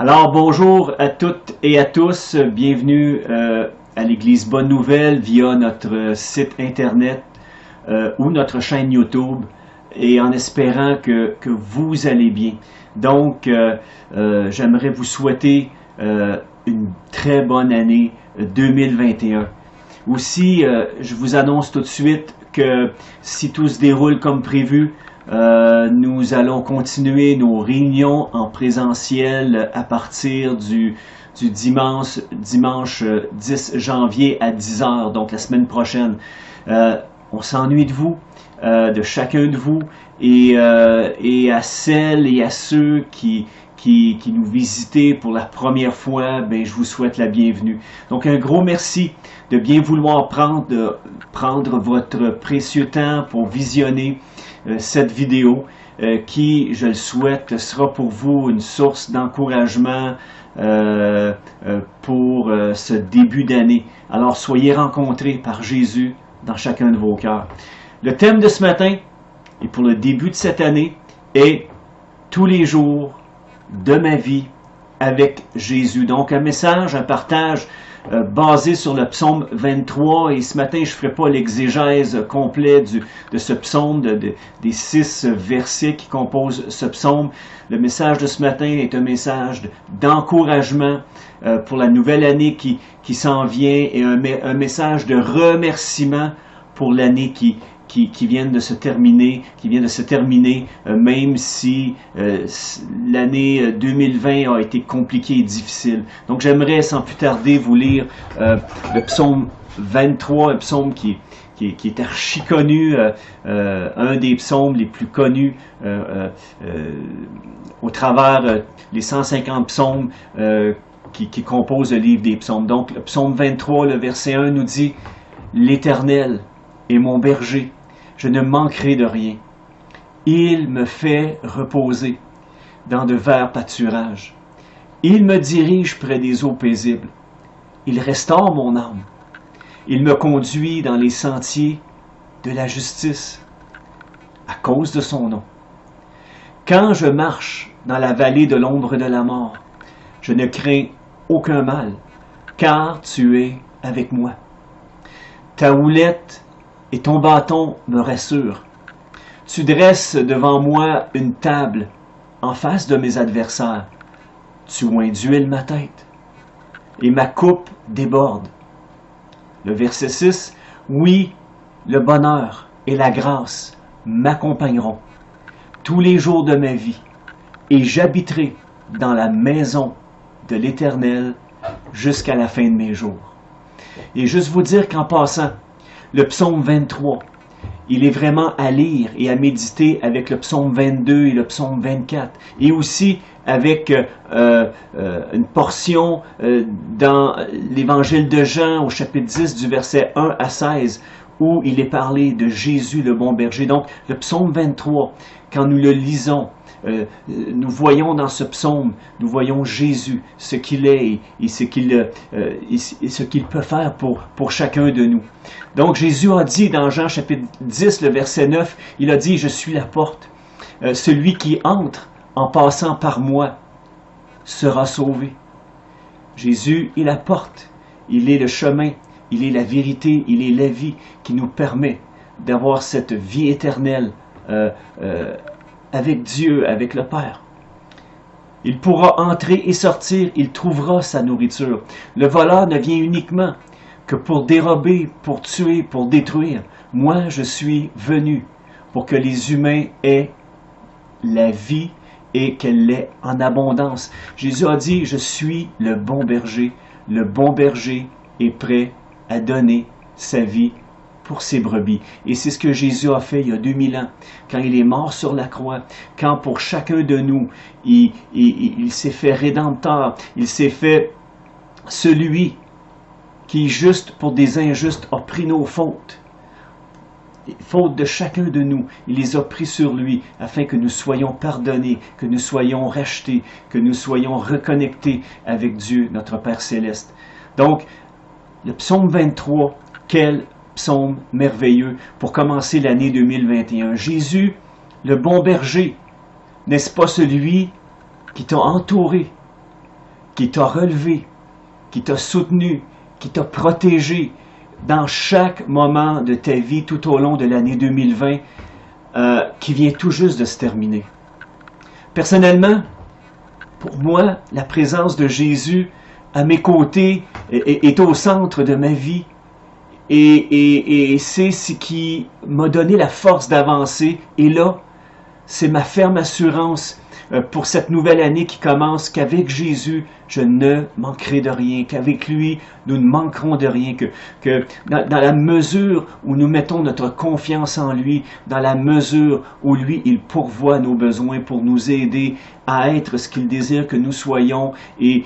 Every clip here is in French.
Alors bonjour à toutes et à tous, bienvenue à l'Église Bonne Nouvelle via notre site internet ou notre chaîne YouTube et en espérant que vous allez bien. Donc j'aimerais vous souhaiter une très bonne année 2021. Aussi, je vous annonce tout de suite que si tout se déroule comme prévu, nous allons continuer nos réunions en présentiel à partir du dimanche 10 janvier à 10 heures, donc la semaine prochaine. On s'ennuie de vous, de chacun de vous, et à celles et à ceux qui nous visitez pour la première fois, ben, je vous souhaite la bienvenue. Donc un gros merci de bien vouloir prendre votre précieux temps pour visionner cette vidéo qui, je le souhaite, sera pour vous une source d'encouragement pour ce début d'année. Alors soyez rencontrés par Jésus dans chacun de vos cœurs. Le thème de ce matin et pour le début de cette année est tous les jours de ma vie avec Jésus. Donc un message, un partage basé sur le psaume 23, et ce matin je ne ferai pas l'exégèse complet de ce psaume, des 6 versets qui composent ce psaume. Le message de ce matin est un message d'encouragement pour la nouvelle année qui s'en vient, et un message de remerciement pour l'année qui vient de se terminer, même si l'année 2020 a été compliquée et difficile. Donc j'aimerais sans plus tarder vous lire le psaume 23, un psaume qui est archi connu, un des psaumes les plus connus au travers les 150 psaumes qui composent le livre des psaumes. Donc le psaume 23, le verset 1 nous dit « L'Éternel est mon berger, je ne manquerai de rien. Il me fait reposer dans de verts pâturages. Il me dirige près des eaux paisibles. Il restaure mon âme. Il me conduit dans les sentiers de la justice à cause de son nom. Quand je marche dans la vallée de l'ombre de la mort, je ne crains aucun mal, car tu es avec moi. Ta houlette et ton bâton me rassurent. Tu dresses devant moi une table en face de mes adversaires. Tu oins d'huile ma tête, et ma coupe déborde. Le verset 6, oui, le bonheur et la grâce m'accompagneront tous les jours de ma vie, et j'habiterai dans la maison de l'Éternel jusqu'à la fin de mes jours. Et juste vous dire qu'en passant, le psaume 23, il est vraiment à lire et à méditer avec le psaume 22 et le psaume 24. Et aussi avec une portion dans l'évangile de Jean au chapitre 10 du verset 1 à 16 où il est parlé de Jésus le bon berger. Donc le psaume 23, quand nous le lisons, nous voyons dans ce psaume, nous voyons Jésus, ce qu'il est et ce qu'il peut faire pour chacun de nous. Donc Jésus a dit dans Jean chapitre 10, le verset 9, il a dit « Je suis la porte. Celui qui entre en passant par moi sera sauvé. » Jésus est la porte, il est le chemin, il est la vérité, il est la vie qui nous permet d'avoir cette vie éternelle avec Dieu, avec le Père. Il pourra entrer et sortir, il trouvera sa nourriture. Le voleur ne vient uniquement que pour dérober, pour tuer, pour détruire. Moi, je suis venu pour que les humains aient la vie et qu'elle l'ait en abondance. Jésus a dit, je suis le bon berger. Le bon berger est prêt à donner sa vie pour ses brebis. Et c'est ce que Jésus a fait il y a 2000 ans, quand il est mort sur la croix, quand pour chacun de nous, il s'est fait rédempteur, il s'est fait celui qui, juste pour des injustes, a pris nos fautes. Fautes de chacun de nous, il les a pris sur lui, afin que nous soyons pardonnés, que nous soyons rachetés, que nous soyons reconnectés avec Dieu, notre Père Céleste. Donc, le psaume 23, quel psaume merveilleux pour commencer l'année 2021. Jésus, le bon berger, n'est-ce pas celui qui t'a entouré qui t'a relevé, qui t'a soutenu, qui t'a protégé dans chaque moment de ta vie tout au long de l'année 2020 qui vient tout juste de se terminer. Personnellement, pour moi, la présence de Jésus à mes côtés est au centre de ma vie et c'est ce qui m'a donné la force d'avancer. Et là, c'est ma ferme assurance pour cette nouvelle année qui commence, qu'avec Jésus, je ne manquerai de rien, qu'avec lui, nous ne manquerons de rien, que dans la mesure où nous mettons notre confiance en lui, dans la mesure où lui, il pourvoit nos besoins pour nous aider à être ce qu'il désire que nous soyons et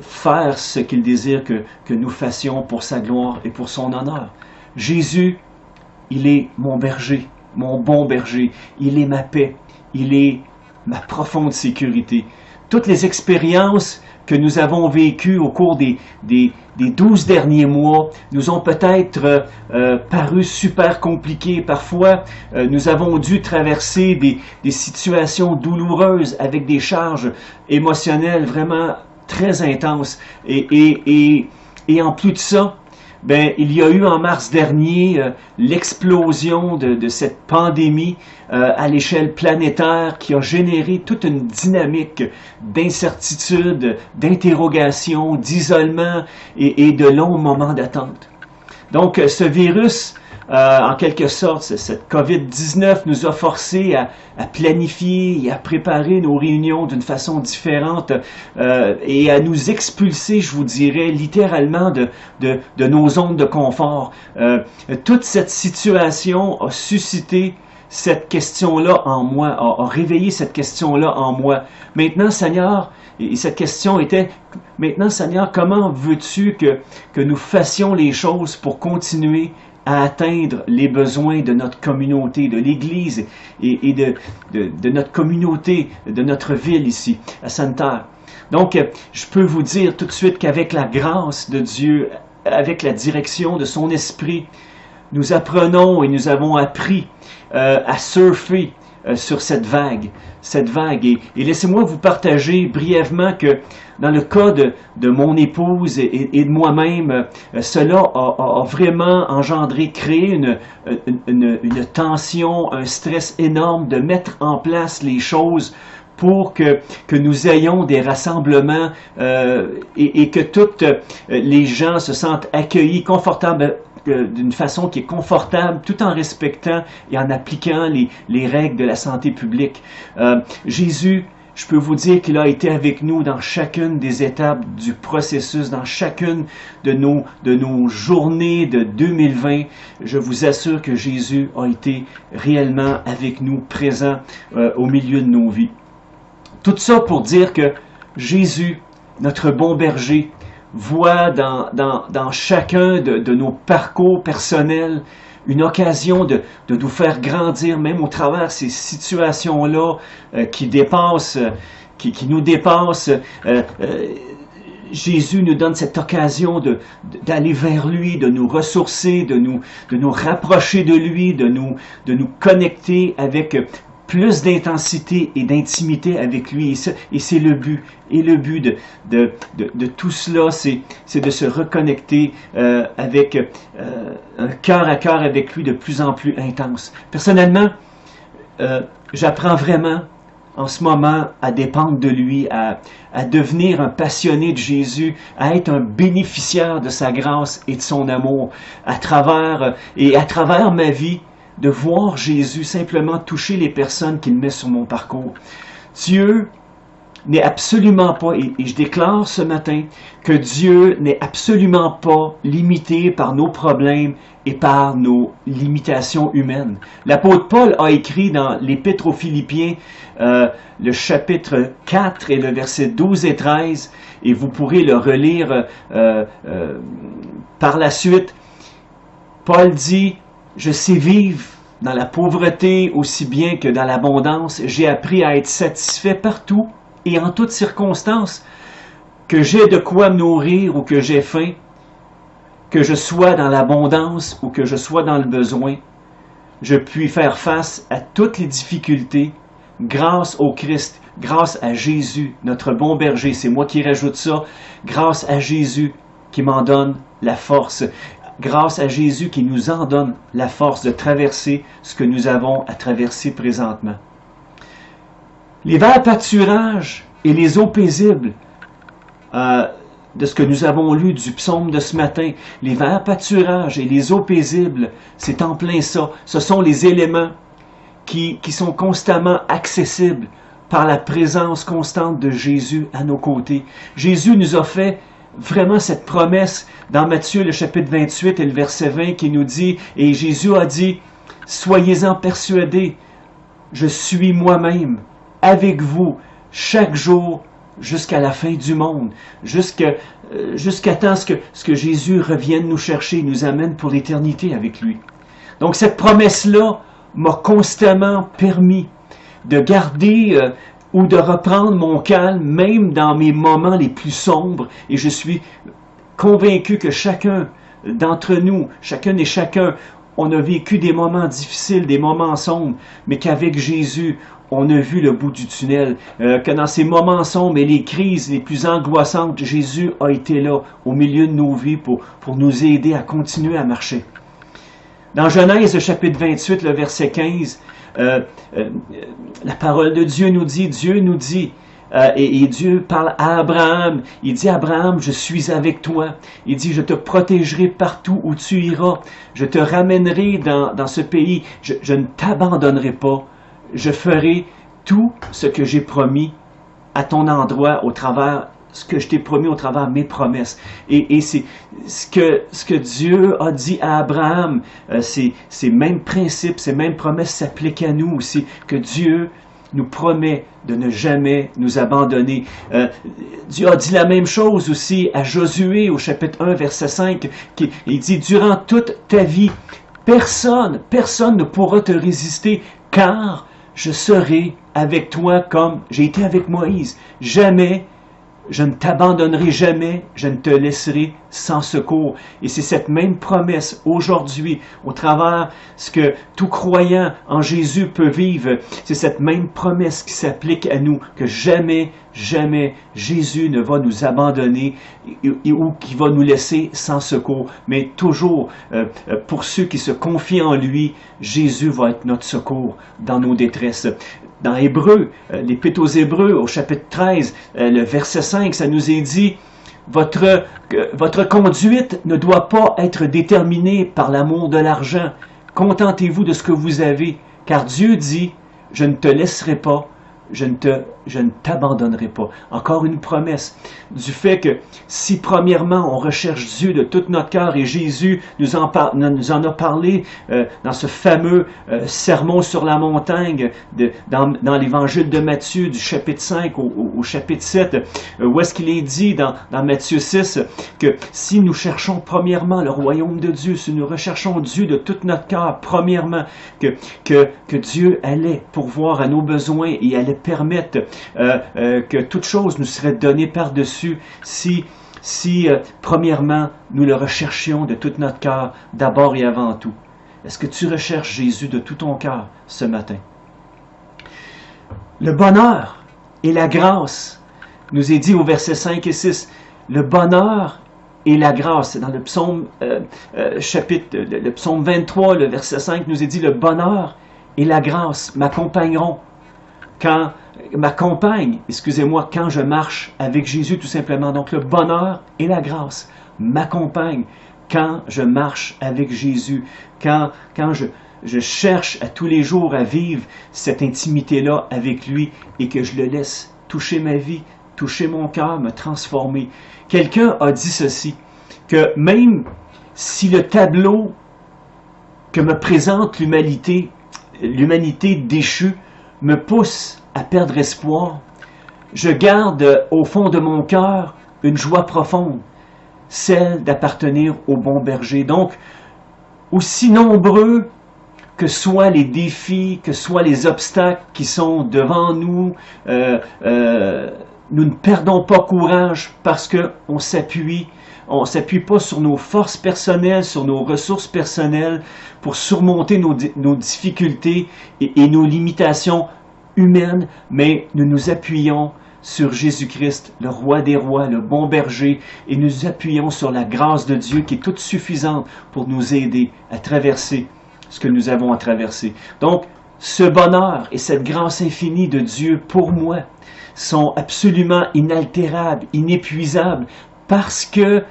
faire ce qu'il désire que nous fassions pour sa gloire et pour son honneur. Jésus, il est mon berger, mon bon berger, il est ma paix, il est ma profonde sécurité. Toutes les expériences que nous avons vécues au cours des 12 derniers mois nous ont peut-être paru super compliquées. Parfois, nous avons dû traverser des situations douloureuses avec des charges émotionnelles vraiment très intenses. Et en plus de ça, il y a eu en mars dernier l'explosion de cette pandémie à l'échelle planétaire qui a généré toute une dynamique d'incertitude, d'interrogation, d'isolement et de longs moments d'attente. Donc ce virus, en quelque sorte, cette COVID-19 nous a forcés à planifier et à préparer nos réunions d'une façon différente et à nous expulser, je vous dirais, littéralement de nos zones de confort. Toute cette situation a suscité cette question-là en moi, a réveillé cette question-là en moi. Maintenant, Seigneur, et cette question était, maintenant, Seigneur, comment veux-tu que nous fassions les choses pour continuer à atteindre les besoins de notre communauté, de l'Église et de notre communauté, de notre ville ici, à Sainte-Terre. Donc, je peux vous dire tout de suite qu'avec la grâce de Dieu, avec la direction de son Esprit, nous apprenons et nous avons appris à surfer sur cette vague. Et laissez-moi vous partager brièvement que dans le cas de mon épouse et de moi-même, cela a vraiment engendré, créé une tension, un stress énorme de mettre en place les choses pour que nous ayons des rassemblements et que tous les gens se sentent accueillis, confortables, d'une façon qui est confortable, tout en respectant et en appliquant les règles de la santé publique. Jésus, je peux vous dire qu'il a été avec nous dans chacune des étapes du processus, dans chacune de nos journées de 2020. Je vous assure que Jésus a été réellement avec nous, présent au milieu de nos vies. Tout ça pour dire que Jésus, notre bon berger, voit dans chacun de nos parcours personnels une occasion de nous faire grandir, même au travers ces situations-là qui nous dépassent. Jésus nous donne cette occasion d'aller vers lui, de nous ressourcer, de nous rapprocher de lui, de nous connecter avec plus d'intensité et d'intimité avec lui. Et c'est le but. Et le but de tout cela, c'est de se reconnecter avec un cœur à cœur avec lui de plus en plus intense. Personnellement, j'apprends vraiment en ce moment à dépendre de lui, à devenir un passionné de Jésus, à être un bénéficiaire de sa grâce et de son amour à travers ma vie, de voir Jésus simplement toucher les personnes qu'il met sur mon parcours. Dieu n'est absolument pas, et je déclare ce matin, que Dieu n'est absolument pas limité par nos problèmes et par nos limitations humaines. L'apôtre Paul a écrit dans l'Épître aux Philippiens, le chapitre 4 et le verset 12 et 13, et vous pourrez le relire par la suite. Paul dit: je sais vivre dans la pauvreté aussi bien que dans l'abondance. J'ai appris à être satisfait partout et en toutes circonstances, que j'ai de quoi me nourrir ou que j'ai faim, que je sois dans l'abondance ou que je sois dans le besoin. Je puis faire face à toutes les difficultés grâce au Christ, grâce à Jésus, notre bon berger. C'est moi qui rajoute ça. Grâce à Jésus qui m'en donne la force. Grâce à Jésus qui nous en donne la force de traverser ce que nous avons à traverser présentement. Les verts pâturages et les eaux paisibles, de ce que nous avons lu du psaume de ce matin, les verts pâturages et les eaux paisibles, c'est en plein ça. Ce sont les éléments qui sont constamment accessibles par la présence constante de Jésus à nos côtés. Jésus nous a fait vraiment cette promesse dans Matthieu, le chapitre 28 et le verset 20, qui nous dit, et Jésus a dit, « Soyez-en persuadés, je suis moi-même avec vous chaque jour jusqu'à la fin du monde, jusqu'à temps ce que Jésus revienne nous chercher, nous amène pour l'éternité avec lui. » Donc cette promesse-là m'a constamment permis de garder ou de reprendre mon calme, même dans mes moments les plus sombres, et je suis convaincu que chacun d'entre nous, chacun et chacun, on a vécu des moments difficiles, des moments sombres, mais qu'avec Jésus, on a vu le bout du tunnel, que dans ces moments sombres et les crises les plus angoissantes, Jésus a été là, au milieu de nos vies, pour nous aider à continuer à marcher. Dans Genèse, chapitre 28, le verset 15, la parole de Dieu nous dit, et Dieu parle à Abraham, il dit, Abraham, je suis avec toi. Il dit, je te protégerai partout où tu iras, je te ramènerai dans ce pays, je ne t'abandonnerai pas, je ferai tout ce que j'ai promis à ton endroit au travers ce que je t'ai promis au travers de mes promesses. Et c'est ce que Dieu a dit à Abraham, ces mêmes principes, ces mêmes promesses s'appliquent à nous aussi, que Dieu nous promet de ne jamais nous abandonner. Dieu a dit la même chose aussi à Josué au chapitre 1, verset 5, il dit, durant toute ta vie, personne ne pourra te résister, car je serai avec toi comme j'ai été avec Moïse. Jamais je ne t'abandonnerai jamais, je ne te laisserai sans secours. Et c'est cette même promesse aujourd'hui, au travers ce que tout croyant en Jésus peut vivre, c'est cette même promesse qui s'applique à nous, que jamais, jamais Jésus ne va nous abandonner ou qui va nous laisser sans secours. Mais toujours, pour ceux qui se confient en lui, Jésus va être notre secours dans nos détresses. Dans Hébreux, l'Épître aux Hébreux, au chapitre 13, le verset 5, ça nous est dit, votre conduite ne doit pas être déterminée par l'amour de l'argent. Contentez-vous de ce que vous avez, car Dieu dit, je ne te laisserai pas, je ne t'abandonnerai pas. Encore une promesse du fait que si premièrement on recherche Dieu de tout notre cœur, et Jésus nous en a parlé dans ce fameux sermon sur la montagne dans l'évangile de Matthieu du chapitre 5 au chapitre 7, où est-ce qu'il est dit dans Matthieu 6 que si nous cherchons premièrement le royaume de Dieu, si nous recherchons Dieu de tout notre cœur premièrement, que Dieu allait pourvoir à nos besoins et allait permettre que toute chose nous serait donnée par-dessus si premièrement, nous le recherchions de tout notre cœur, d'abord et avant tout. Est-ce que tu recherches Jésus de tout ton cœur ce matin? Le bonheur et la grâce, nous est dit au verset 5 et 6, le bonheur et la grâce, dans le psaume le psaume 23, le verset 5 nous est dit, le bonheur et la grâce m'accompagneront quand je marche avec Jésus, tout simplement. Donc, le bonheur et la grâce m'accompagnent quand je marche avec Jésus, quand je cherche à tous les jours à vivre cette intimité-là avec lui et que je le laisse toucher ma vie, toucher mon cœur, me transformer. Quelqu'un a dit ceci, que même si le tableau que me présente l'humanité déchue, me pousse à perdre espoir, je garde au fond de mon cœur une joie profonde, celle d'appartenir au bon berger. Donc, aussi nombreux que soient les défis, que soient les obstacles qui sont devant nous, nous ne perdons pas courage parce qu'on ne s'appuie pas sur nos forces personnelles, sur nos ressources personnelles pour surmonter nos difficultés et nos limitations, humaine, mais nous nous appuyons sur Jésus-Christ, le roi des rois, le bon berger, et nous appuyons sur la grâce de Dieu qui est toute suffisante pour nous aider à traverser ce que nous avons à traverser. Donc, ce bonheur et cette grâce infinie de Dieu pour moi sont absolument inaltérables, inépuisables, parce qu'ils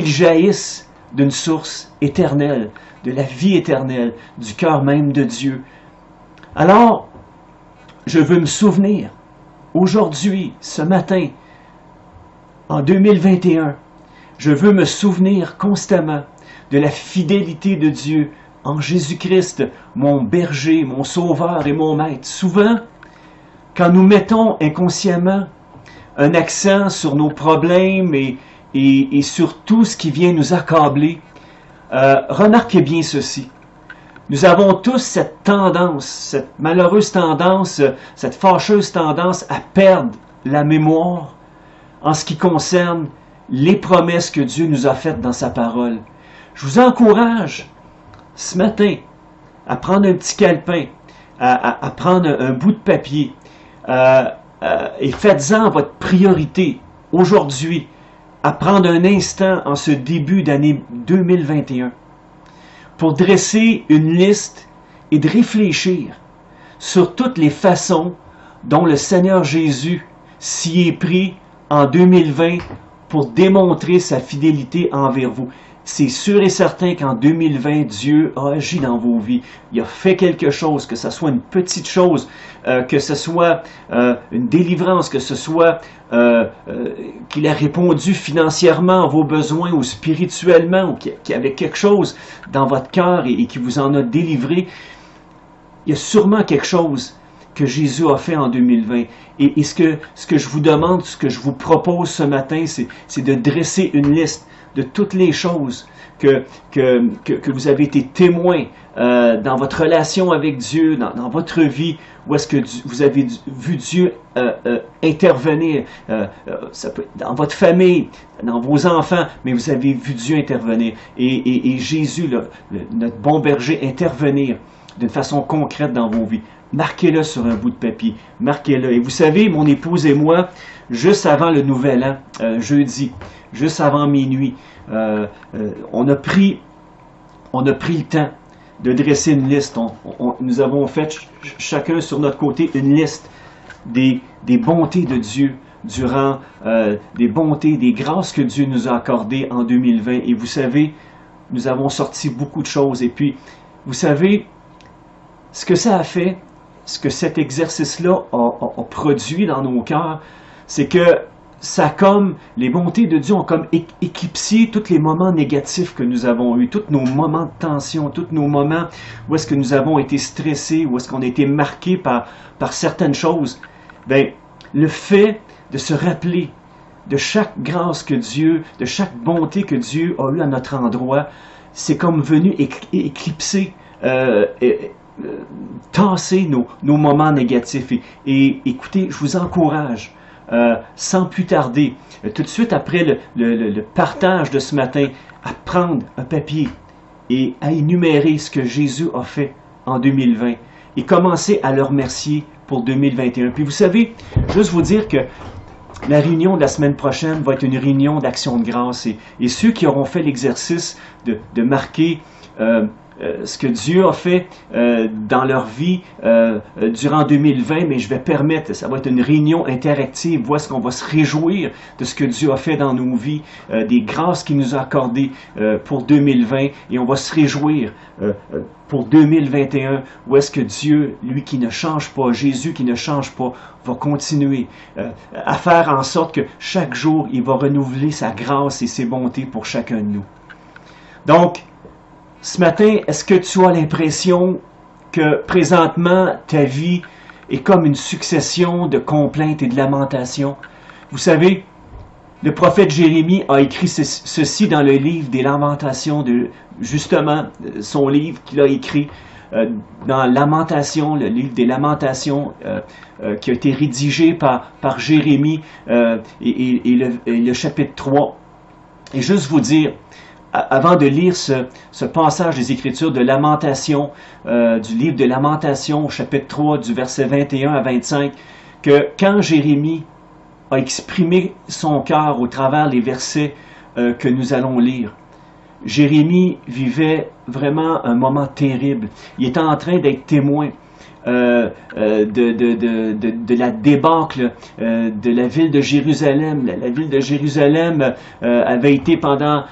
jaillissent d'une source éternelle, de la vie éternelle, du cœur même de Dieu. Alors, je veux me souvenir, aujourd'hui, ce matin, en 2021, je veux me souvenir constamment de la fidélité de Dieu en Jésus-Christ, mon berger, mon sauveur et mon maître. Souvent, quand nous mettons inconsciemment un accent sur nos problèmes et sur tout ce qui vient nous accabler, remarquez bien ceci. Nous avons tous cette tendance, cette malheureuse tendance, cette fâcheuse tendance à perdre la mémoire en ce qui concerne les promesses que Dieu nous a faites dans sa parole. Je vous encourage ce matin à prendre un petit calepin, à prendre un bout de papier et faites-en votre priorité aujourd'hui, à prendre un instant en ce début d'année 2021 pour dresser une liste et de réfléchir sur toutes les façons dont le Seigneur Jésus s'y est pris en 2020 pour démontrer sa fidélité envers vous. C'est sûr et certain qu'en 2020, Dieu a agi dans vos vies. Il a fait quelque chose, que ce soit une petite chose, que ce soit une délivrance, que ce soit qu'il a répondu financièrement à vos besoins ou spirituellement, ou qu'il y avait quelque chose dans votre cœur et qui vous en a délivré. Il y a sûrement quelque chose que Jésus a fait en 2020. Et ce que je vous demande, ce que je vous propose ce matin, c'est de dresser une liste de toutes les choses que vous avez été témoin dans votre relation avec Dieu, dans votre vie, où est-ce que vous avez vu Dieu intervenir, ça peut, dans votre famille, dans vos enfants, mais vous avez vu Dieu intervenir. Et Jésus, notre bon berger, intervenir d'une façon concrète dans vos vies. Marquez-le sur un bout de papier, marquez-le. Et vous savez, mon épouse et moi, juste avant le Nouvel An, jeudi, juste avant minuit, on a pris le temps de dresser une liste. Nous avons fait chacun sur notre côté une liste des bontés de Dieu durant des bontés, des grâces que Dieu nous a accordées en 2020. Et vous savez, nous avons sorti beaucoup de choses. Et puis, vous savez, ce que ça a fait, ce que cet exercice-là a produit dans nos cœurs, c'est que ça comme, les bontés de Dieu ont comme éclipsé tous les moments négatifs que nous avons eus, tous nos moments de tension, tous nos moments où est-ce que nous avons été stressés, où est-ce qu'on a été marqués par certaines choses. Bien, le fait de se rappeler de chaque grâce que Dieu, de chaque bonté que Dieu a eue à notre endroit, c'est comme venu éclipser, tasser nos moments négatifs. Et écoutez, je vous encourage, sans plus tarder, tout de suite après le partage de ce matin, à prendre un papier et à énumérer ce que Jésus a fait en 2020 et commencer à le remercier pour 2021. Puis vous savez, juste vous dire que la réunion de la semaine prochaine va être une réunion d'action de grâce et ceux qui auront fait l'exercice de marquer ce que Dieu a fait dans leur vie durant 2020, mais je vais permettre, ça va être une réunion interactive, où est-ce qu'on va se réjouir de ce que Dieu a fait dans nos vies, des grâces qu'il nous a accordées pour 2020, et on va se réjouir pour 2021, où est-ce que Dieu, lui qui ne change pas, Jésus qui ne change pas, va continuer à faire en sorte que chaque jour, il va renouveler sa grâce et ses bontés pour chacun de nous. Donc, ce matin, est-ce que tu as l'impression que présentement, ta vie est comme une succession de complaintes et de lamentations? Vous savez, le prophète Jérémie a écrit ceci dans le livre des lamentations, justement, son livre qu'il a écrit dans Lamentation, le livre des lamentations qui a été rédigé par Jérémie et le chapitre 3. Et juste vous dire, avant de lire ce passage des Écritures de Lamentation, du livre de Lamentation, au chapitre 3, du verset 21 à 25, que quand Jérémie a exprimé son cœur au travers les versets que nous allons lire, Jérémie vivait vraiment un moment terrible. Il était en train d'être témoin de la débâcle de la ville de Jérusalem. La ville de Jérusalem avait été pendant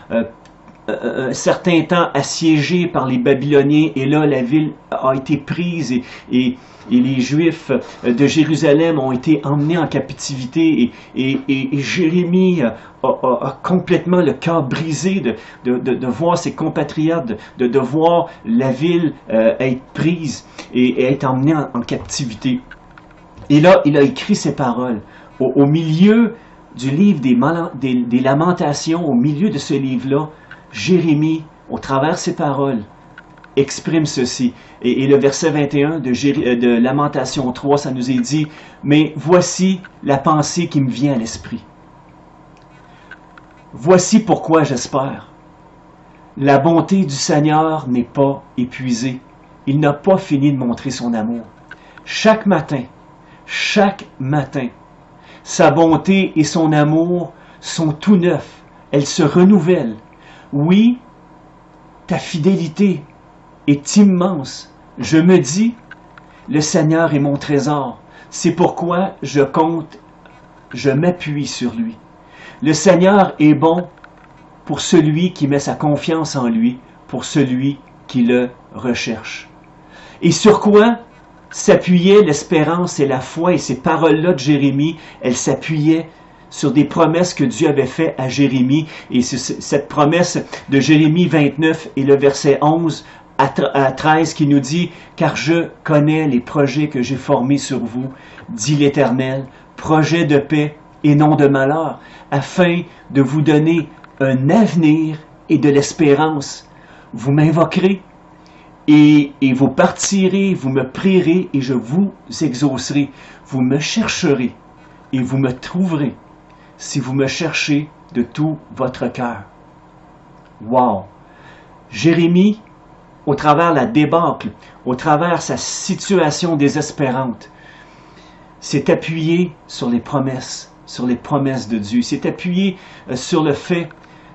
un certain temps assiégée par les Babyloniens, et là la ville a été prise et les Juifs de Jérusalem ont été emmenés en captivité, et Jérémie a complètement le cœur brisé de voir ses compatriotes, de voir la ville être prise et être emmenée en captivité. Et là, il a écrit ces paroles. Au milieu du livre des Lamentations, au milieu de ce livre-là, Jérémie, au travers de ses paroles, exprime ceci. Et le verset 21 de Lamentation 3, ça nous est dit, « Mais voici la pensée qui me vient à l'esprit. Voici pourquoi j'espère. La bonté du Seigneur n'est pas épuisée. Il n'a pas fini de montrer son amour. Chaque matin, sa bonté et son amour sont tout neufs. Elles se renouvellent. Oui, ta fidélité est immense. Je me dis, le Seigneur est mon trésor. C'est pourquoi je m'appuie sur lui. Le Seigneur est bon pour celui qui met sa confiance en lui, pour celui qui le recherche. Et sur quoi s'appuyait l'espérance et la foi, et ces paroles-là de Jérémie, elles s'appuyaient sur des promesses que Dieu avait faites à Jérémie. Et cette promesse de Jérémie 29 et le verset 11 à 13 qui nous dit « Car je connais les projets que j'ai formés sur vous, dit l'Éternel, projets de paix et non de malheur, afin de vous donner un avenir et de l'espérance. Vous m'invoquerez et vous partirez, vous me prierez et je vous exaucerai. Vous me chercherez et vous me trouverez, si vous me cherchez de tout votre cœur. » Wow! Jérémie, au travers la débâcle, au travers sa situation désespérante, s'est appuyé sur les promesses de Dieu. S'est appuyé sur le fait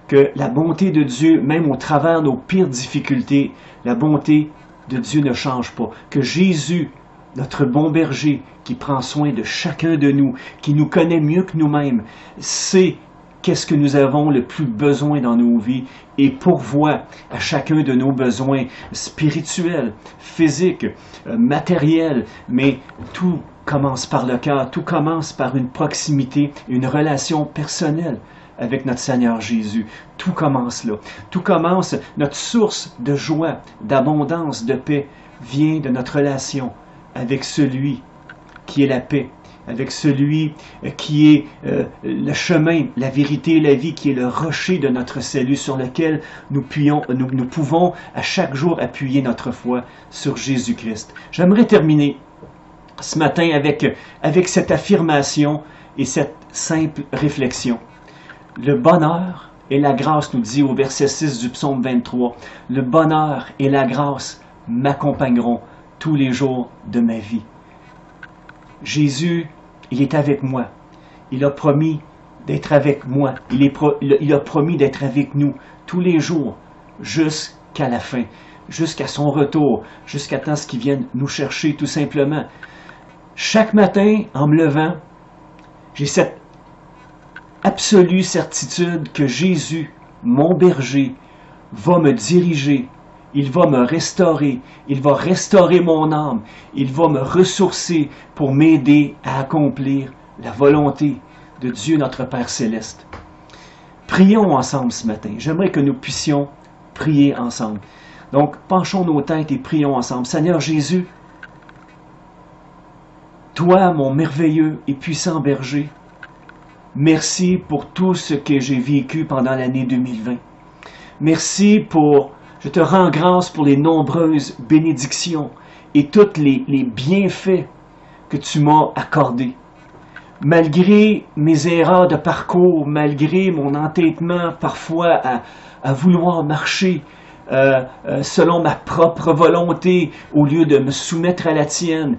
que la bonté de Dieu, même au travers de nos pires difficultés, la bonté de Dieu ne change pas. Que Jésus, notre bon berger, qui prend soin de chacun de nous, qui nous connaît mieux que nous-mêmes, sait qu'est-ce que nous avons le plus besoin dans nos vies et pourvoit à chacun de nos besoins spirituels, physiques, matériels, mais tout commence par le cœur, tout commence par une proximité, une relation personnelle avec notre Seigneur Jésus. Tout commence là. Tout commence, notre source de joie, d'abondance, de paix vient de notre relation avec celui qui est la paix, avec celui qui est le chemin, la vérité et la vie, qui est le rocher de notre salut, sur lequel nous pouvons à chaque jour appuyer notre foi sur Jésus-Christ. J'aimerais terminer ce matin avec cette affirmation et cette simple réflexion. Le bonheur et la grâce, nous dit au verset 6 du psaume 23, le bonheur et la grâce m'accompagneront tous les jours de ma vie. Jésus, il est avec moi. Il a promis d'être avec moi. Il a promis d'être avec nous tous les jours jusqu'à la fin, jusqu'à son retour, jusqu'à temps qu'il vienne nous chercher tout simplement. Chaque matin, en me levant, j'ai cette absolue certitude que Jésus, mon berger, va me diriger. Il va me restaurer, il va restaurer mon âme, il va me ressourcer pour m'aider à accomplir la volonté de Dieu notre Père Céleste. Prions ensemble ce matin. J'aimerais que nous puissions prier ensemble. Donc, penchons nos têtes et prions ensemble. Seigneur Jésus, toi, mon merveilleux et puissant berger, merci pour tout ce que j'ai vécu pendant l'année 2020. Merci je te rends grâce pour les nombreuses bénédictions et tous les bienfaits que tu m'as accordés. malgré mes erreurs de parcours, malgré mon entêtement parfois à vouloir marcher selon ma propre volonté au lieu de me soumettre à la tienne,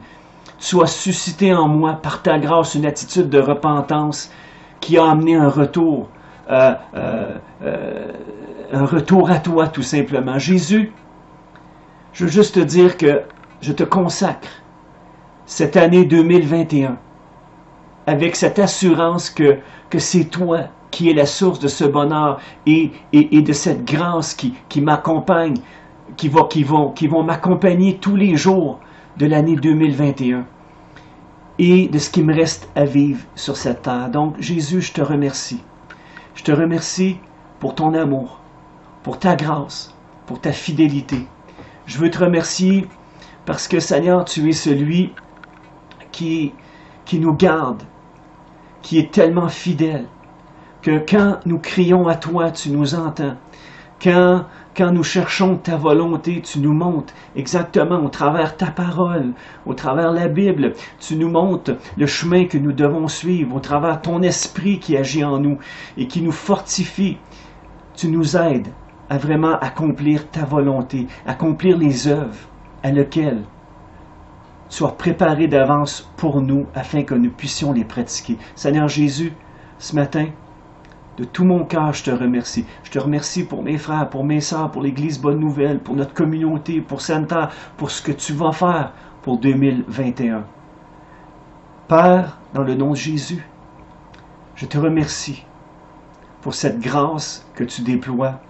tu as suscité en moi par ta grâce une attitude de repentance qui a amené un retour à toi tout simplement. Jésus, je veux juste te dire que je te consacre cette année 2021 avec cette assurance que c'est toi qui es la source de ce bonheur et de cette grâce qui m'accompagne, qui vont m'accompagner tous les jours de l'année 2021 et de ce qui me reste à vivre sur cette terre. Donc, Jésus, je te remercie. Je te remercie pour ton amour, pour ta grâce, pour ta fidélité. Je veux te remercier parce que, Seigneur, tu es celui qui nous garde, qui est tellement fidèle, que quand nous crions à toi, tu nous entends. Quand nous cherchons ta volonté, tu nous montres exactement au travers ta parole, au travers la Bible, tu nous montres le chemin que nous devons suivre, au travers ton esprit qui agit en nous et qui nous fortifie. Tu nous aides à vraiment accomplir ta volonté, accomplir les œuvres à lesquelles tu as préparé d'avance pour nous afin que nous puissions les pratiquer. Seigneur Jésus, ce matin, de tout mon cœur, je te remercie. Je te remercie pour mes frères, pour mes sœurs, pour l'Église Bonne Nouvelle, pour notre communauté, pour Sainte-Terre, pour ce que tu vas faire pour 2021. Père, dans le nom de Jésus, je te remercie pour cette grâce que tu déploies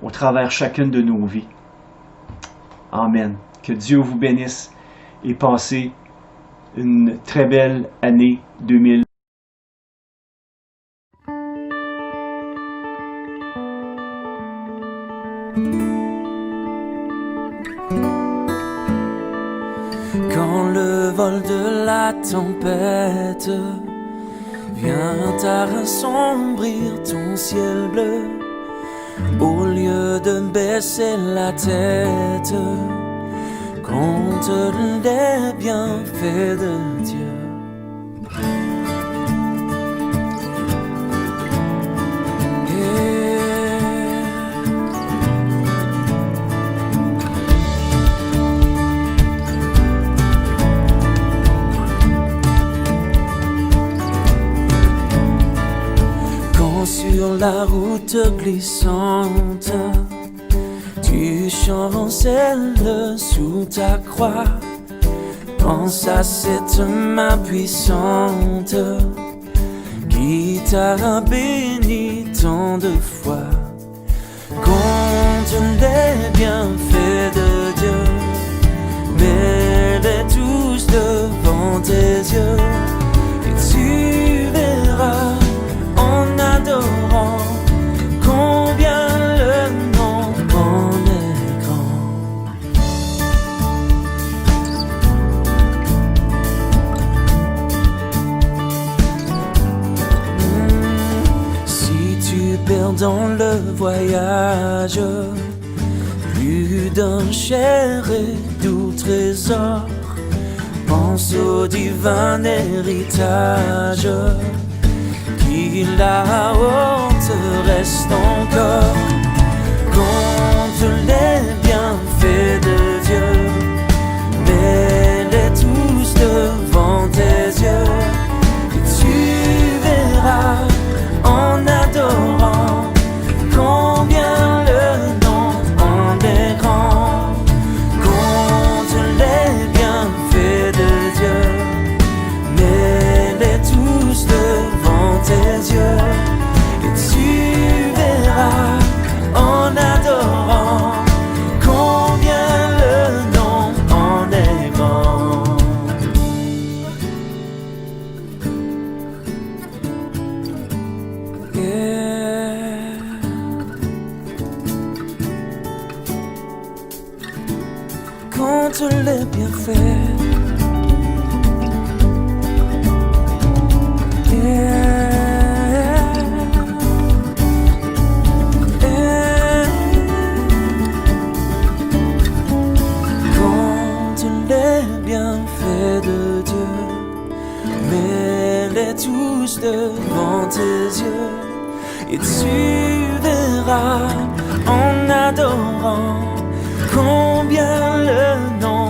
au travers chacune de nos vies. Amen. Que Dieu vous bénisse et passez une très belle année 2020. Quand le vol de la tempête vient à assombrir ton ciel bleu, au lieu de baisser la tête, compte les bienfaits de Dieu. Sur la route glissante, tu chancelles sous ta croix. Pense à cette main puissante qui t'a béni tant de fois. Compte les bienfaits de Dieu, mets-les tous devant tes yeux, et tu verras en adorant combien le nom en est grand. Si tu perds dans le voyage plus d'un cher et doux trésor, pense au divin héritage qui là-haut te reste encore. Compte les bienfaits de Dieu, mets-les tous devant tes yeux, et tu verras en adorant combien le nom en est grand. Compte les bienfaits de Dieu, mets-les tous devant tes yeux, et tu verras en adorant combien le nom en est grand. Yeah. Compte les bienfaits. Compte les bienfaits de Dieu, mais serez tous devant tes yeux. Et tu verras en adorant combien le nom